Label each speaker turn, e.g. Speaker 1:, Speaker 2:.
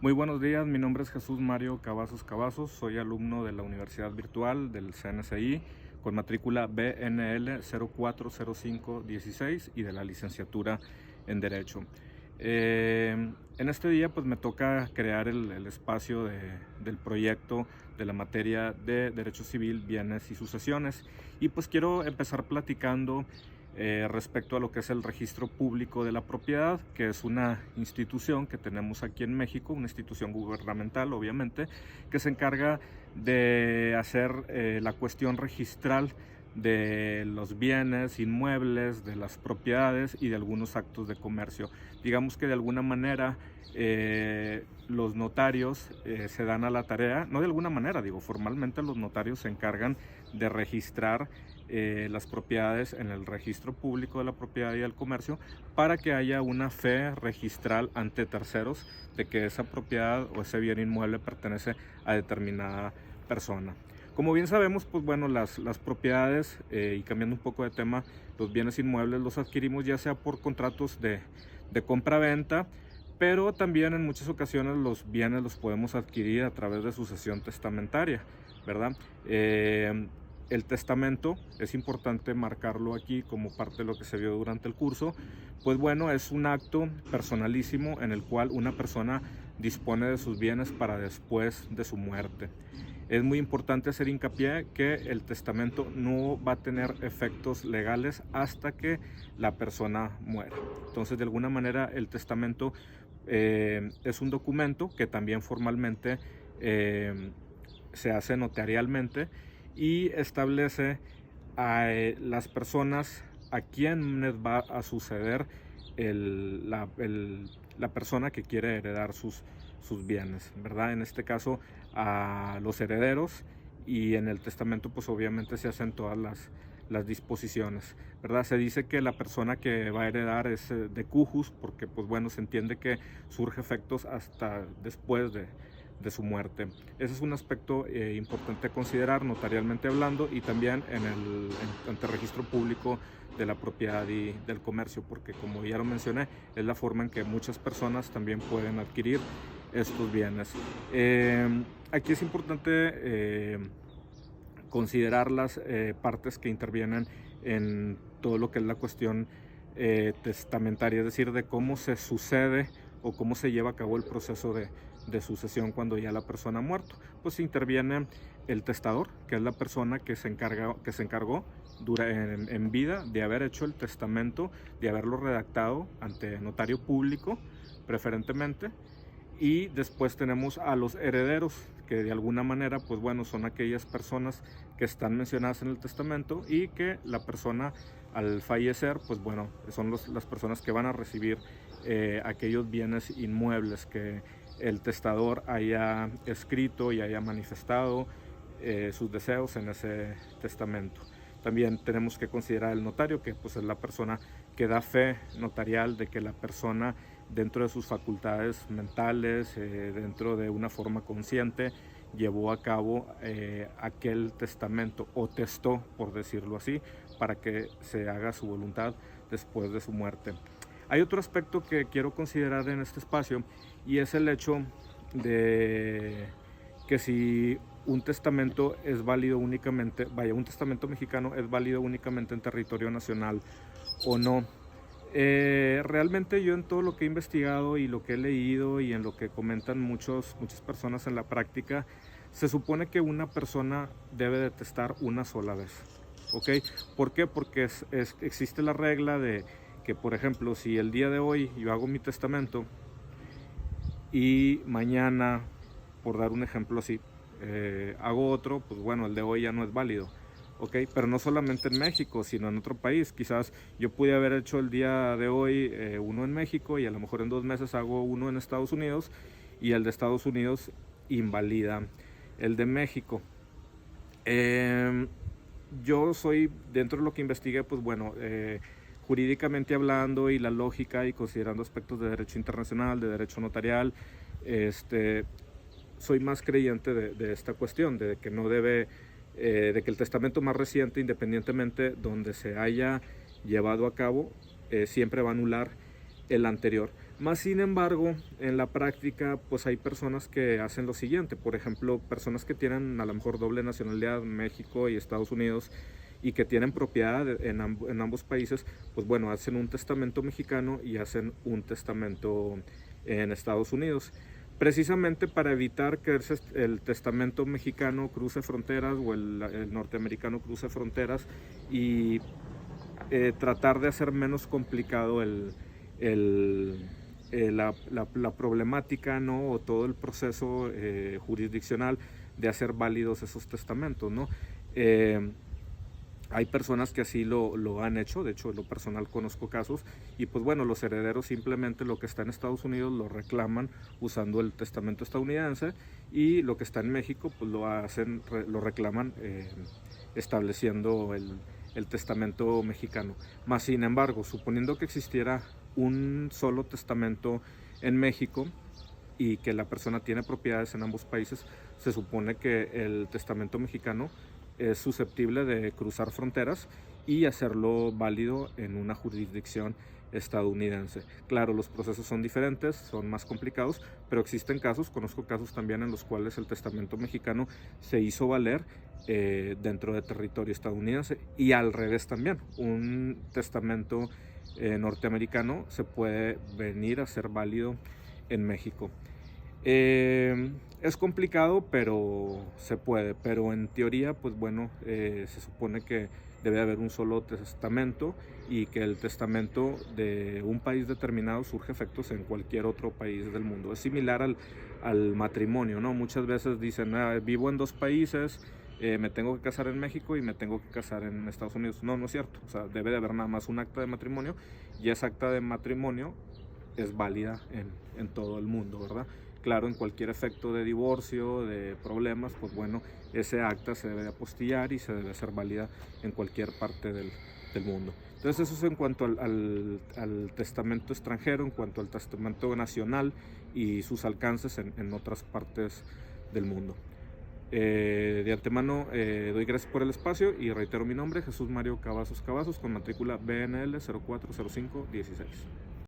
Speaker 1: Muy buenos días, mi nombre es Jesús Mario Cavazos Cavazos, soy alumno de la Universidad Virtual del CNCI con matrícula BNL 040516 y de la licenciatura en Derecho. En este día pues me toca crear el espacio del proyecto de la materia de Derecho Civil, Bienes y Sucesiones, y pues quiero empezar platicando respecto a lo que es el registro público de la propiedad, que es una institución que tenemos aquí en México, una institución gubernamental obviamente, que se encarga de hacer la cuestión registral de los bienes inmuebles, de las propiedades y de algunos actos de comercio. Digamos que de alguna manera los notarios se dan a la tarea, no de alguna manera, digo, formalmente los notarios se encargan de registrar las propiedades en el registro público de la propiedad y del comercio para que haya una fe registral ante terceros de que esa propiedad o ese bien inmueble pertenece a determinada persona. Como bien sabemos, pues bueno, las propiedades, y cambiando un poco de tema, los bienes inmuebles los adquirimos ya sea por contratos de compra-venta, pero también en muchas ocasiones los bienes los podemos adquirir a través de sucesión testamentaria, ¿verdad? El testamento, es importante marcarlo aquí como parte de lo que se vio durante el curso, pues bueno, es un acto personalísimo en el cual una persona dispone de sus bienes para después de su muerte. Es muy importante hacer hincapié que el testamento no va a tener efectos legales hasta que la persona muera. Entonces, de alguna manera, el testamento es un documento que también formalmente se hace notarialmente y establece a las personas a quienes va a suceder la persona que quiere heredar sus bienes, ¿verdad? En este caso a los herederos, y en el testamento pues obviamente se hacen todas las disposiciones, ¿verdad? Se dice que la persona que va a heredar es de cujus porque pues bueno, se entiende que surge efectos hasta después de su muerte. Ese es un aspecto importante a considerar notarialmente hablando, y también ante el registro público de la propiedad y del comercio, porque como ya lo mencioné, es la forma en que muchas personas también pueden adquirir estos bienes. Aquí es importante considerar las partes que intervienen en todo lo que es la cuestión testamentaria, es decir, de cómo se sucede o cómo se lleva a cabo el proceso de sucesión cuando ya la persona ha muerto. Pues interviene el testador, que es la persona que se encargó en vida de haber hecho el testamento, de haberlo redactado ante notario público, preferentemente. Y después tenemos a los herederos, que de alguna manera, pues bueno, son aquellas personas que están mencionadas en el testamento y que la persona al fallecer, pues bueno, son las personas que van a recibir aquellos bienes inmuebles que el testador haya escrito y haya manifestado sus deseos en ese testamento. También tenemos que considerar el notario, que pues es la persona que da fe notarial de que la persona, dentro de sus facultades mentales, dentro de una forma consciente, llevó a cabo aquel testamento o testó, por decirlo así, para que se haga su voluntad después de su muerte. Hay otro aspecto que quiero considerar en este espacio, y es el hecho de que si un testamento es válido únicamente, un testamento mexicano es válido únicamente en territorio nacional o no. Realmente yo en todo lo que he investigado y lo que he leído y en lo que comentan muchas personas en la práctica, se supone que una persona debe de testar una sola vez, ¿ok? ¿Por qué? Porque existe la regla de que, por ejemplo, si el día de hoy yo hago mi testamento y mañana, por dar un ejemplo así, hago otro, pues bueno, el de hoy ya no es válido, ¿ok? Pero no solamente en México, sino en otro país. Quizás yo pude haber hecho el día de hoy uno en México, y a lo mejor en 2 meses hago uno en Estados Unidos, y el de Estados Unidos invalida el de México. Yo soy, dentro de lo que investigué, pues bueno, jurídicamente hablando y la lógica y considerando aspectos de derecho internacional, de derecho notarial, soy más creyente de esta cuestión, de que no debe, de que el testamento más reciente, independientemente donde se haya llevado a cabo, siempre va a anular el anterior. Más sin embargo, en la práctica, pues hay personas que hacen lo siguiente. Por ejemplo, personas que tienen a lo mejor doble nacionalidad, México y Estados Unidos, y que tienen propiedad en ambos países, pues bueno, hacen un testamento mexicano y hacen un testamento en Estados Unidos. Precisamente para evitar que el testamento mexicano cruce fronteras o el norteamericano cruce fronteras y tratar de hacer menos complicado la problemática, ¿no? O todo el proceso jurisdiccional de hacer válidos esos testamentos, ¿no? Hay personas que así lo han hecho, de hecho en lo personal conozco casos, y pues bueno, los herederos simplemente lo que está en Estados Unidos lo reclaman usando el testamento estadounidense, y lo que está en México pues lo reclaman estableciendo el testamento mexicano. Más sin embargo, suponiendo que existiera un solo testamento en México y que la persona tiene propiedades en ambos países, se supone que el testamento mexicano es susceptible de cruzar fronteras y hacerlo válido en una jurisdicción estadounidense. Claro, los procesos son diferentes, son más complicados, pero existen casos, conozco casos también en los cuales el testamento mexicano se hizo valer dentro de territorio estadounidense, y al revés también. Un testamento norteamericano se puede venir a ser válido en México. Es complicado, pero se puede. Pero en teoría, pues bueno, se supone que debe haber un solo testamento, y que el testamento de un país determinado surge efectos en cualquier otro país del mundo. Es similar al matrimonio, ¿no? Muchas veces dicen, vivo en dos países, me tengo que casar en México y me tengo que casar en Estados Unidos. No, no es cierto. O sea, debe de haber nada más un acta de matrimonio, y esa acta de matrimonio es válida en todo el mundo, ¿verdad? Claro, en cualquier efecto de divorcio, de problemas, pues bueno, ese acta se debe de apostillar y se debe hacer válida en cualquier parte del mundo. Entonces eso es en cuanto al testamento extranjero, en cuanto al testamento nacional y sus alcances en otras partes del mundo. De antemano doy gracias por el espacio y reitero mi nombre, Jesús Mario Cavazos Cavazos, con matrícula BNL 040516.